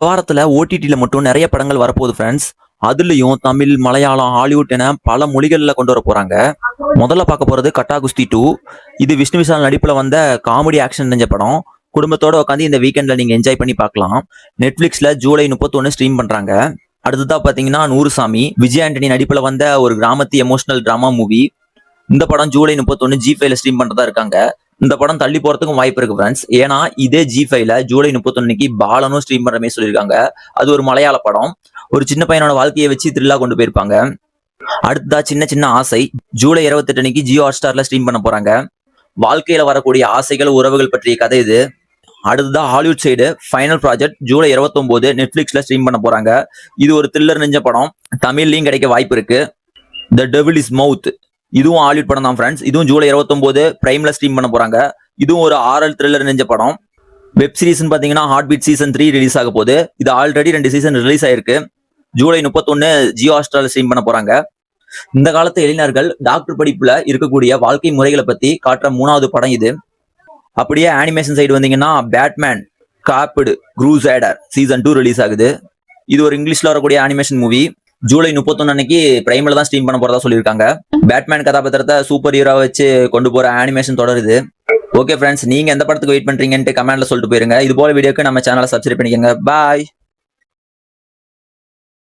வாரத்துல ஓடிடில மட்டும் நிறைய படங்கள் வரப்போகுது ஃப்ரெண்ட்ஸ். அதுலயும் தமிழ், மலையாளம், ஹாலிவுட் என பல மொழிகள்ல கொண்டு வர போறாங்க. முதல்ல பார்க்க போறது கட்டா குஸ்தி 2. இது விஷ்ணு விஷால் நடிப்புல வந்த காமெடி ஆக்ஷன் நிறைஞ்ச படம். குடும்பத்தோட உட்காந்து இந்த வீக்கெண்ட்ல நீங்க என்ஜாய் பண்ணி பார்க்கலாம். நெட்ஃபிளிக்ஸ்ல ஜூலை 31 ஸ்ட்ரீம் பண்றாங்க. அடுத்ததா பாத்தீங்கன்னா நூறுசாமி, விஜய் ஆண்டனி நடிப்புல வந்த ஒரு கிராமத்து எமோஷனல் டிராமா மூவி. இந்த படம் ஜூலை 31 G5ல ஸ்ட்ரீம் பண்றதா இருக்காங்க. இந்த படம் தள்ளி போறதுக்கும் வாய்ப்பு இருக்கு ஃப்ரெண்ட்ஸ். ஏன்னா இதே G5ல ஜூலை 31 பாலனும் ஸ்ட்ரீம் பண்ற மாதிரி சொல்லியிருக்காங்க. அது ஒரு மலையாள படம். ஒரு சின்ன பையனோட வாழ்க்கையை வச்சு த்ரில்லா கொண்டு போயிருப்பாங்க. அடுத்ததா சின்ன சின்ன ஆசை, ஜூலை 28 ஜியோ ஹாட்ஸ்டார்ல ஸ்ட்ரீம் பண்ண போறாங்க. வாழ்க்கையில வரக்கூடிய ஆசைகள், உறவுகள் பற்றிய கதை இது. அடுத்ததா Hollywood side final project July 29 நெட்ஃபிளிக்ஸ்ல ஸ்ட்ரீம் பண்ண போறாங்க. இது ஒரு த்ரில்லர் நெஞ்ச படம். தமிழ்லயும் கிடைக்க வாய்ப்பு இருக்கு. த டெவில் இஸ் மவுத், இதுவும் ஹாலிவுட் படம் தான் ஃப்ரெண்ட்ஸ். இதுவும் ஜூலை 29 பிரைம்ல ஸ்ட்ரீம் பண்ண போறாங்க. இதுவும் ஒரு ஆரல் த்ரில்லர் நெஞ்ச படம். வெப் சீரிஸ் பாத்தீங்கன்னா ஹார்ட் பீட் சீசன் 3 ரிலீஸ் ஆக போகுது. இது ஆல்ரெடி 2 சீசன் ரிலீஸ் ஆயிருக்கு. ஜூலை 31 ஜியோ ஹாட்ஸ்டார்ல ஸ்ட்ரீம் பண்ண போறாங்க. இந்த காலத்து இளைஞர்கள் டாக்டர் படிப்புல இருக்கக்கூடிய வாழ்க்கை முறைகளை பத்தி காட்டுற 3வது படம் இது. அப்படியே அனிமேஷன் சைடு வந்தீங்கன்னா பேட்மேன் காப்பிடு க்ரூசைடர் சீசன் 2 ரிலீஸ் ஆகுது. இது ஒரு இங்கிலீஷ்ல வரக்கூடிய அனிமேஷன் மூவி. ஜூலை 31 பிரைம்ல தான் ஸ்ட்ரீம் பண்ண போறதா சொல்லியிருக்காங்க. பேட்மேன் கதாபாத்திரத்தை சூப்பர் ஹீரோ வச்சு கொண்டு போற அனிமேஷன் தொடருது. ஓகே ஃப்ரெண்ட்ஸ், நீங்க எந்த படத்துக்கு வெயிட் பண்றீங்கன்னு கமெண்ட்ல சொல்லிட்டு போயிருங்க. இது போல வீடியோக்கு நம்ம சேனலை சப்ஸ்கிரைப் பண்ணிக்கோங்க. பாய்.